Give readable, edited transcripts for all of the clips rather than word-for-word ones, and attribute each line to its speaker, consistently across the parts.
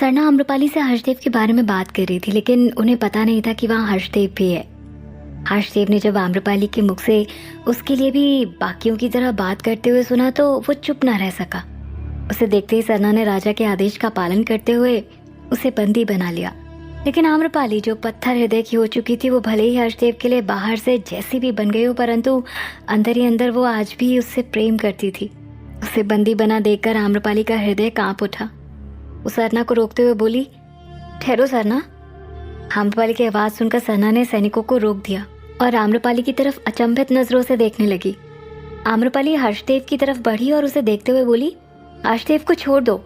Speaker 1: सरना आम्रपाली से हर्षदेव के बारे में बात कर रही थी, लेकिन उन्हें पता नहीं था कि वहाँ हर्षदेव भी है। हर्षदेव ने जब आम्रपाली के मुख से उसके लिए भी बाकियों की तरह बात करते हुए सुना तो वो चुप ना रह सका। उसे देखते ही सरना ने राजा के आदेश का पालन करते हुए उसे बंदी बना लिया। लेकिन आम्रपाली, जो पत्थर हृदय की हो चुकी थी, वो भले ही हर्षदेव के लिए बाहर से जैसी भी बन गई हो, परंतु अंदर ही अंदर वो आज भी उससे प्रेम करती थी। उसे बंदी बना देखकर आम्रपाली का हृदय कांप उठा। वो सरना को रोकते हुए बोली, ठहरो सरना। आम्रपाली की आवाज सुनकर सरना ने सैनिकों को रोक दिया और आम्रपाली की तरफ अचंभित नजरों से देखने लगी। आम्रपाली हर्षदेव की तरफ बढ़ी और उसे देखते हुए बोली, हर्षदेव को छोड़ दो।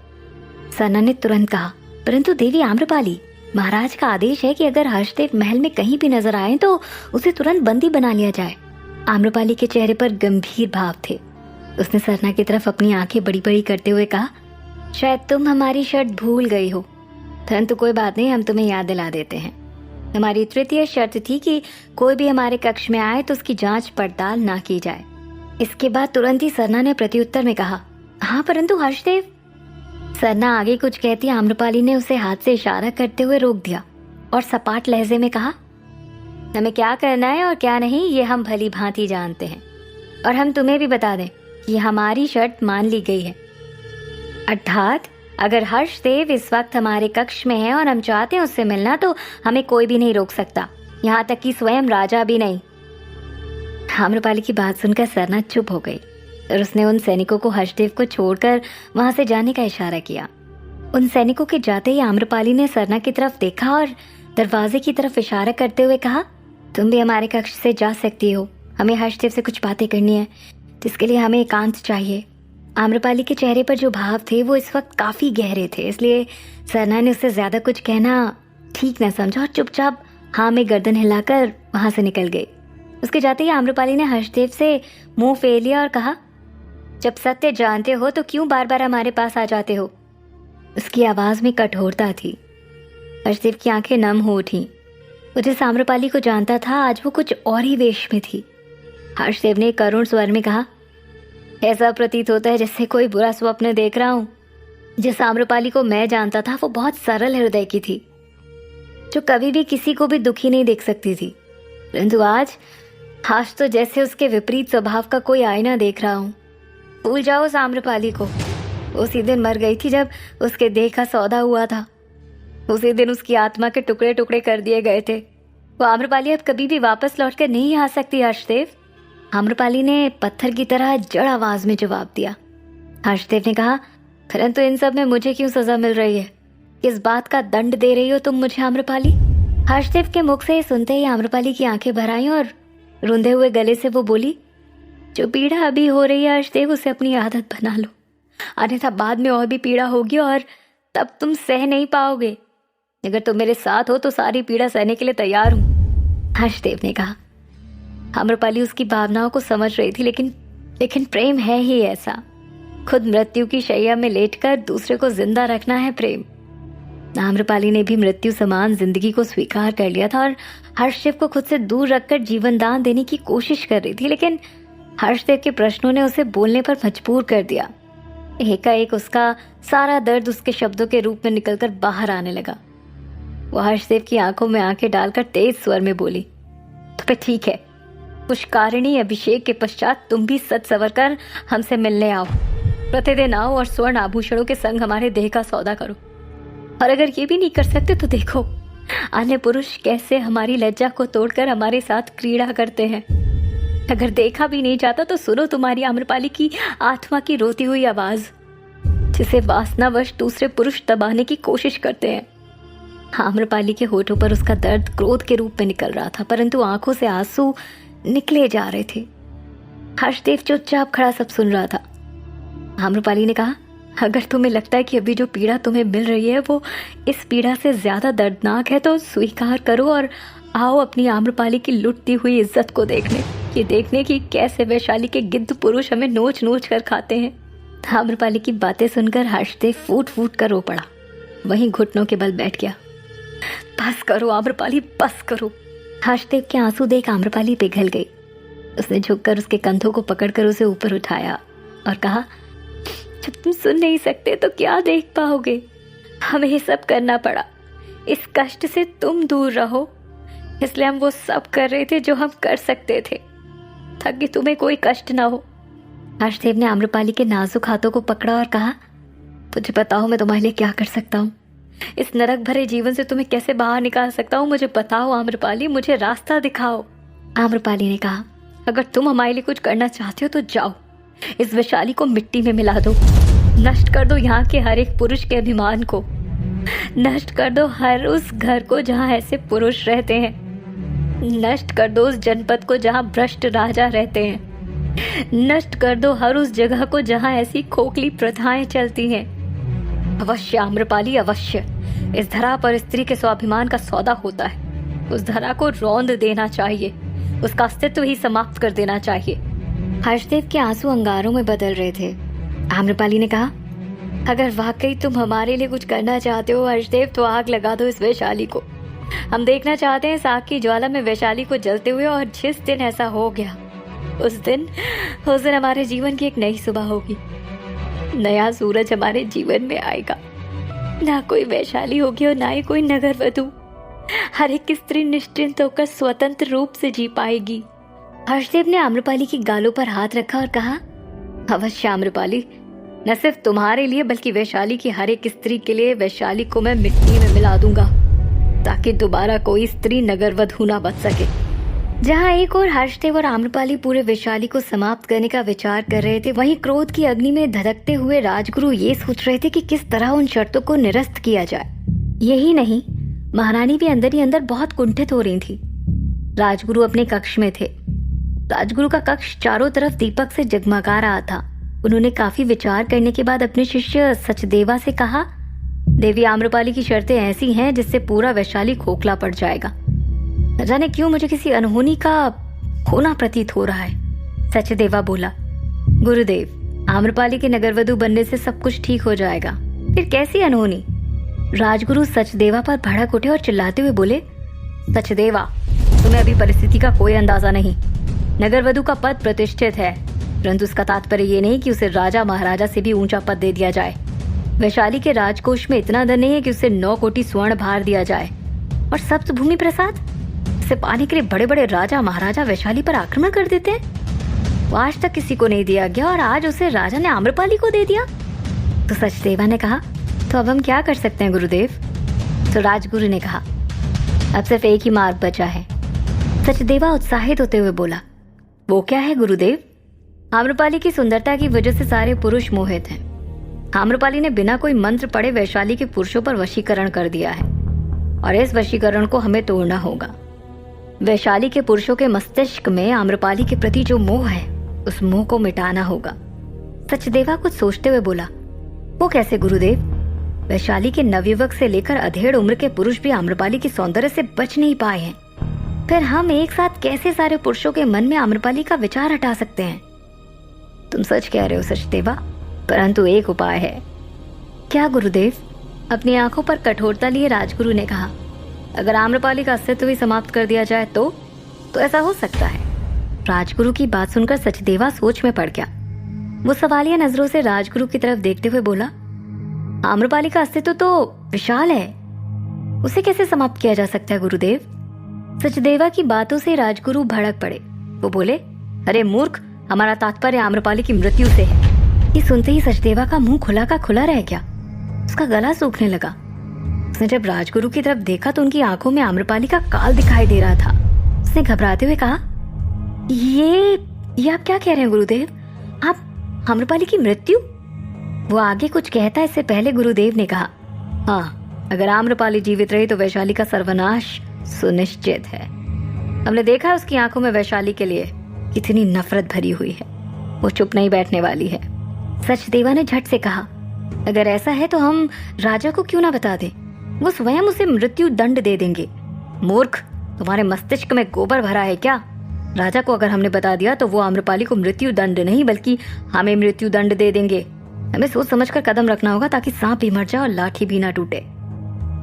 Speaker 1: सरना ने तुरंत कहा, परंतु देवी आम्रपाली, महाराज का आदेश है कि अगर हर्षदेव महल में कहीं भी नजर आए तो उसे तुरंत बंदी बना लिया जाए। आम्रपाली के चेहरे पर गंभीर भाव थे। उसने सरना की तरफ अपनी आंखें बड़ी बड़ी करते हुए कहा, शायद तुम हमारी शर्त भूल गई हो, परंतु कोई बात नहीं, हम तुम्हें याद दिला देते हैं। हमारी तृतीय शर्त थी कि कोई भी हमारे कक्ष में आए तो उसकी जांच पड़ताल ना की जाए। इसके बाद तुरंत ही सरना ने प्रत्युत्तर में कहा, हाँ परंतु हर्षदेव। सरना आगे कुछ कहती आम्रपाली ने उसे हाथ से इशारा करते हुए रोक दिया और सपाट लहजे में कहा, हमें क्या करना है और क्या नहीं ये हम भली भांति जानते हैं, और हम तुम्हें भी बता दें कि हमारी शर्त मान ली गई है। अर्थात अगर हर्षदेव इस वक्त हमारे कक्ष में है और हम चाहते हैं उससे मिलना, तो हमें कोई भी नहीं रोक सकता, यहाँ तक कि स्वयं राजा भी नहीं। आम्रपाली की बात सुनकर सरना चुप हो गई और उसने उन सैनिकों को हर्षदेव को छोड़कर वहां से जाने का इशारा किया। उन सैनिकों के जाते ही आम्रपाली ने सरना की तरफ देखा और दरवाजे की तरफ इशारा करते हुए कहा, तुम भी हमारे कक्ष से जा सकती हो, हमें हर्षदेव से कुछ बातें करनी है, जिसके लिए हमें एकांत चाहिए। आम्रपाली के चेहरे पर जो भाव थे वो इस वक्त काफी गहरे थे, इसलिए सरना ने उससे ज्यादा कुछ कहना ठीक न समझा और चुपचाप हाँ में गर्दन हिलाकर वहां से निकल गई। उसके जाते ही आम्रपाली ने हर्षदेव से मुंह फेर लिया और कहा, जब सत्य जानते हो तो क्यों बार बार हमारे पास आ जाते हो। उसकी आवाज में कठोरता थी। हर्षदेव की आंखें नम हो उठी। वो जिस आम्रपाली को जानता था आज वो कुछ और ही वेश में थी। हर्षदेव ने करुण स्वर में कहा, ऐसा प्रतीत होता है जैसे कोई बुरा स्वप्न देख रहा हूं। जिस आम्रपाली को मैं जानता था वो बहुत सरल हृदय की थी, जो कभी भी किसी को भी दुखी नहीं देख सकती थी, परंतु आज तो जैसे उसके विपरीत स्वभाव का कोई आईना देख रहा हूं। भूल जाओ उस आम्रपाली को। उसी दिन मर गई थी जब उसके देह का सौदा हुआ था। उसी दिन उसकी आत्मा के टुकड़े टुकड़े कर दिए गए थे। वो आम्रपाली अब कभी भी वापस लौटकर नहीं आ सकती हर्षदेव। आम्रपाली ने पत्थर की तरह जड़ आवाज में जवाब दिया। हर्षदेव ने कहा, परंतु इन सब में मुझे क्यों सजा मिल रही है? किस बात का दंड दे रही हो तुम मुझे आम्रपाली? हर्षदेव के मुख से सुनते ही आम्रपाली की आंखें भर आईं और रुंधे हुए गले से वो बोली, जो पीड़ा अभी हो रही है हर्षदेव, उसे अपनी आदत बना लो, अन्यथा बाद में और भी पीड़ा होगी और तब तुम सह नहीं पाओगे। अगर तुम मेरे साथ हो तो सारी पीड़ा सहने के लिए तैयार हूं, हर्षदेव ने कहा। आम्रपाली उसकी भावनाओं को समझ रही थी, लेकिन प्रेम है ही ऐसा। खुद मृत्यु की शैया में लेटकर दूसरे को जिंदा रखना है प्रेम। आम्रपाली ने भी मृत्यु समान जिंदगी को स्वीकार कर लिया था और हर्षदेव को खुद से दूर रखकर जीवन दान देने की कोशिश कर रही थी, लेकिन हर्षदेव के प्रश्नों ने उसे बोलने पर मजबूर कर दिया। एकाएक उसका सारा दर्द उसके शब्दों के रूप में निकलकर बाहर आने लगा। वो हर्षदेव की आंखों में आंखें डालकर तेज स्वर में बोली, तो फिर ठीक है, पुष्कारिणी अभिषेक के पश्चात तुम भी सच सवर कर हमसे मिलने आओ। प्रतिदिन आओ और स्वर्ण आभूषणों के संग हमारे देह का सौदा करो। और अगर ये भी नहीं कर सकते तो देखो अन्य पुरुष कैसे हमारी लज्जा को तोड़कर हमारे साथ क्रीड़ा करते हैं। अगर देखा भी नहीं जाता तो सुनो तुम्हारी आम्रपाली की आत्मा की रोती हुई आवाज, जिसे वासनावश दूसरे पुरुष दबाने की कोशिश करते हैं। आम्रपाली के होठों पर उसका दर्द क्रोध के रूप में निकल रहा था, परंतु आंखों से आंसू निकले जा रहे थे। हर्षदेव चुपचाप खड़ा सब सुन रहा था। आम्रपाली ने कहा, अगर तुम्हें लगता है कि अभी जो पीड़ा तुम्हें मिल रही है वो इस पीड़ा से ज्यादा दर्दनाक है तो स्वीकार करो और आओ अपनी आम्रपाली की लुटती हुई इज्जत को देखने की कैसे वैशाली के गिद्ध पुरुष हमें नोच नोच कर खाते हैं। आम्रपाली की बातें सुनकर हर्षदेव फूट फूट कर रो पड़ा, वहीं घुटनों के बल बैठ गया। बस करो आम्रपाली, बस करो। हर्षदेव के आंसू देख आम्रपाली पिघल गई। उसने झुककर उसके कंधों को पकड़कर उसे ऊपर उठाया और कहा, जब तुम सुन नहीं सकते तो क्या देख पाओगे? हमें ये सब करना पड़ा। इस कष्ट से तुम दूर रहो, इसलिए हम वो सब कर रहे थे जो हम कर सकते थे, ताकि तुम्हें कोई कष्ट ना हो। हर्षदेव ने आम्रपाली के नाजुक हाथों को पकड़ा और कहा, मुझे बताओ मैं तुम्हारे लिए क्या कर सकता हूँ। इस नरक भरे जीवन से तुम्हें कैसे बाहर निकाल सकता हूँ, मुझे बताओ आम्रपाली, मुझे रास्ता दिखाओ। आम्रपाली ने कहा, अगर तुम हमारे लिए कुछ करना चाहते हो तो जाओ, इस वैशाली को मिट्टी में मिला दो, नष्ट कर दो यहाँ के हर एक पुरुष के अभिमान को, नष्ट कर दो हर उस घर को जहाँ ऐसे पुरुष रहते हैं, नष्ट कर दो उस जनपद को जहाँ भ्रष्ट राजा रहते हैं, नष्ट कर दो हर उस जगह को जहाँ ऐसी खोखली प्रथाएं चलती हैं। अवश्य आम्रपाली, अवश्य इस धरा पर स्त्री के स्वाभिमान का सौदा होता है। उस धरा को रौंद देना चाहिए, उसका अस्तित्व ही समाप्त कर देना चाहिए। हर्षदेव के आंसू अंगारों में बदल रहे थे। आम्रपाली ने कहा, अगर वाकई तुम हमारे लिए कुछ करना चाहते हो हर्षदेव, तो आग लगा दो इस वैशाली को। हम देखना चाहते हैं इस आग की ज्वाला में वैशाली को जलते हुए, और जिस दिन ऐसा हो गया उस दिन हमारे जीवन की एक नई सुबह होगी, नया सूरज हमारे जीवन में आएगा। ना कोई वैशाली होगी और ना ही कोई नगर वधू। हर एक स्त्री निश्चिंत होकर स्वतंत्र रूप से जी पाएगी। हर्षदेव ने आम्रपाली की गालों पर हाथ रखा और कहा, अवश्य आम्रपाली, न सिर्फ तुम्हारे लिए बल्कि वैशाली की हर एक स्त्री के लिए वैशाली को मैं मिट्टी में मिला दूंगा, ताकि दोबारा कोई स्त्री नगर वधू ना बच सके। जहाँ एक और हर्षदेव और आम्रपाली पूरे वैशाली को समाप्त करने का विचार कर रहे थे, वहीं क्रोध की अग्नि में धधकते हुए राजगुरु ये सोच रहे थे कि किस तरह उन शर्तों को निरस्त किया जाए। यही नहीं, महारानी भी अंदर ही अंदर बहुत कुंठित हो रही थी। राजगुरु अपने कक्ष में थे। राजगुरु का कक्ष चारों तरफ दीपक से जगमगा रहा था। उन्होंने काफी विचार करने के बाद अपने शिष्य सचदेवा से कहा, देवी आम्रपाली की शर्तें ऐसी हैं जिससे पूरा वैशाली खोखला पड़ जाएगा। न जाने क्यों मुझे किसी अनहोनी का होना प्रतीत हो रहा है। सचदेवा बोला, गुरुदेव, आम्रपाली के नगरवधु बनने से सब कुछ ठीक हो जाएगा, फिर कैसी अनहोनी। राजगुरु सचदेवा पर भड़क उठे और चिल्लाते हुए बोले, सचदेवा, तुम्हें अभी परिस्थिति का कोई अंदाजा नहीं। नगरवधु का पद प्रतिष्ठित है, परंतु उसका तात्पर्य ये नहीं कि उसे राजा महाराजा से भी ऊंचा पद दे दिया जाए। वैशाली के राजकोष में इतना धन नहीं है कि उसे 9 कोटि स्वर्ण भार दिया जाए। और सप्तभूमि प्रसाद से पाने के लिए बड़े बड़े राजा महाराजा वैशाली पर आक्रमण कर देते हैं। वो आज तक किसी को नहीं दिया गया और आज उसे राजा ने आम्रपाली को दे दिया। तो सचदेवा ने कहा, तो अब हम क्या कर सकते हैं गुरुदेव। तो राजगुरु ने कहा, अब सिर्फ एक ही मार्ग बचा है। सचदेवा उत्साहित होते हुए बोला, वो क्या है गुरुदेव। आम्रपाली की सुंदरता की वजह से सारे पुरुष मोहित हैं। आम्रपाली ने बिना कोई मंत्र पढ़े वैशाली के पुरुषों पर वशीकरण कर दिया है, और इस वशीकरण को हमें तोड़ना होगा। वैशाली के पुरुषों के मस्तिष्क में आम्रपाली के प्रति जो मोह है, उस मोह को मिटाना होगा। सचदेवा कुछ सोचते हुए बोला, वो कैसे गुरुदेव। वैशाली के नवयुवक से लेकर अधेड़ उम्र के पुरुष भी आम्रपाली के सौंदर्य से बच नहीं पाए हैं। फिर हम एक साथ कैसे सारे पुरुषों के मन में आम्रपाली का विचार हटा सकते हैं। तुम सच कह रहे हो सचदेवा, परंतु एक उपाय है। क्या गुरुदेव। अपनी आंखों पर कठोरता लिए राजगुरु ने कहा, अगर आम्रपाली का अस्तित्व ही समाप्त कर दिया जाए तो ऐसा हो सकता है। राजगुरु की बात सुनकर सचदेवा सोच में पड़ गया। वो सवालिया नजरों से राजगुरु की तरफ देखते हुए बोला, आम्रपाली का अस्तित्व तो विशाल है, उसे कैसे समाप्त किया जा सकता है गुरुदेव। सचदेवा की बातों से राजगुरु भड़क पड़े। वो बोले, अरे मूर्ख, हमारा तात्पर्य आम्रपाली की मृत्यु से है। ये सुनते ही सचदेवा का मुंह खुला का खुला रह गया। उसका गला सूखने लगा। उसने जब राजगुरु की तरफ देखा तो उनकी आंखों में आम्रपाली का काल दिखाई दे रहा था। उसने घबराते हुए कहा, ये आप क्या कह रहे हैं गुरुदेव, आप आम्रपाली की मृत्यु। वो आगे कुछ कहता इससे पहले गुरुदेव ने कहा, हाँ, अगर आम्रपाली जीवित रही तो वैशाली का सर्वनाश सुनिश्चित है। हमने देखा है उसकी आंखों में वैशाली के लिए कितनी नफरत भरी हुई है। वो चुप नहीं बैठने वाली है। सचदेवा ने झट से कहा, अगर ऐसा है तो हम राजा को क्यों ना बता दें, वो स्वयं उसे मृत्यु दंड दे देंगे। मूर्ख, तुम्हारे मस्तिष्क में गोबर भरा है क्या। राजा को अगर हमने बता दिया तो वो आम्रपाली को मृत्यु दंड नहीं बल्कि हमें मृत्यु दंड दे देंगे। हमें सोच समझकर कदम रखना होगा ताकि सांप भी मर जाए और लाठी भी ना टूटे।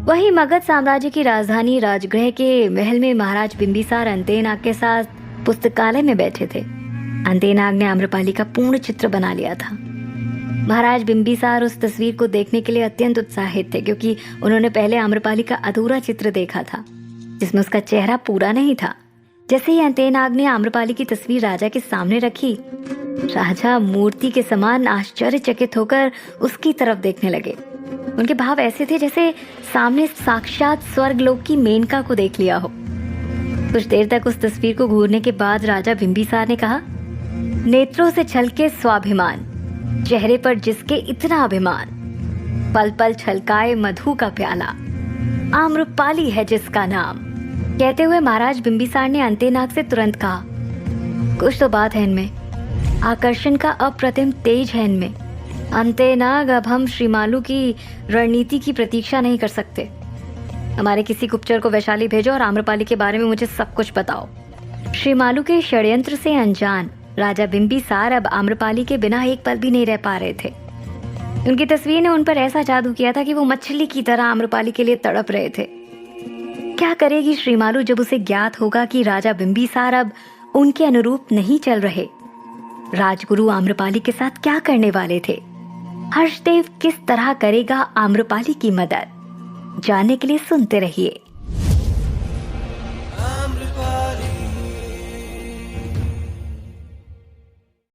Speaker 1: वहीं मगध साम्राज्य की राजधानी राजगृह के महल में महाराज बिंबिसार अंतेनाग के साथ पुस्तकालय में बैठे थे। अंतेनाग ने आम्रपाली का पूर्ण चित्र बना लिया था। महाराज बिंबिसार उस तस्वीर को देखने के लिए अत्यंत उत्साहित थे, क्योंकि उन्होंने पहले आम्रपाली का अधूरा चित्र देखा था जिसमें उसका चेहरा पूरा नहीं था। जैसे ही अंतेनाग ने आम्रपाली की तस्वीर राजा के सामने रखी, राजा मूर्ति के समान आश्चर्यचकित होकर उसकी तरफ देखने लगे। उनके भाव ऐसे थे जैसे सामने साक्षात स्वर्गलोक की मेनका को देख लिया हो। कुछ देर तक उस तस्वीर को घूरने के बाद राजा बिंबिसार ने कहा, नेत्रों से छलके स्वाभिमान, चेहरे पर जिसके इतना अभिमान, पल पल छलकाए मधु का प्याला, आम्रपाली है जिसका नाम। कहते हुए महाराज बिंबिसार ने अंतेनाग से तुरंत कहा, कुछ तो बात है इनमें, आकर्षण का अप्रतिम तेज है इनमें। अंतेनाग, अब हम श्रीमालू की रणनीति की प्रतीक्षा नहीं कर सकते। हमारे किसी गुप्तचर को वैशाली भेजो और आम्रपाली के बारे में मुझे सब कुछ बताओ। श्रीमालू के षड्यंत्र से अनजान राजा बिंबिसार अब आम्रपाली के बिना एक पल भी नहीं रह पा रहे थे। उनकी तस्वीर ने उन पर ऐसा जादू किया था कि वो मछली की तरह आम्रपाली के लिए तड़प रहे थे। क्या करेगी श्रीमालू जब उसे ज्ञात होगा कि राजा बिंबिसार अब उनके अनुरूप नहीं चल रहे? राजगुरु आम्रपाली के साथ क्या करने वाले थे? हर्षदेव किस तरह करेगा आम्रपाली की मदद? जानने के लिए सुनते रहिए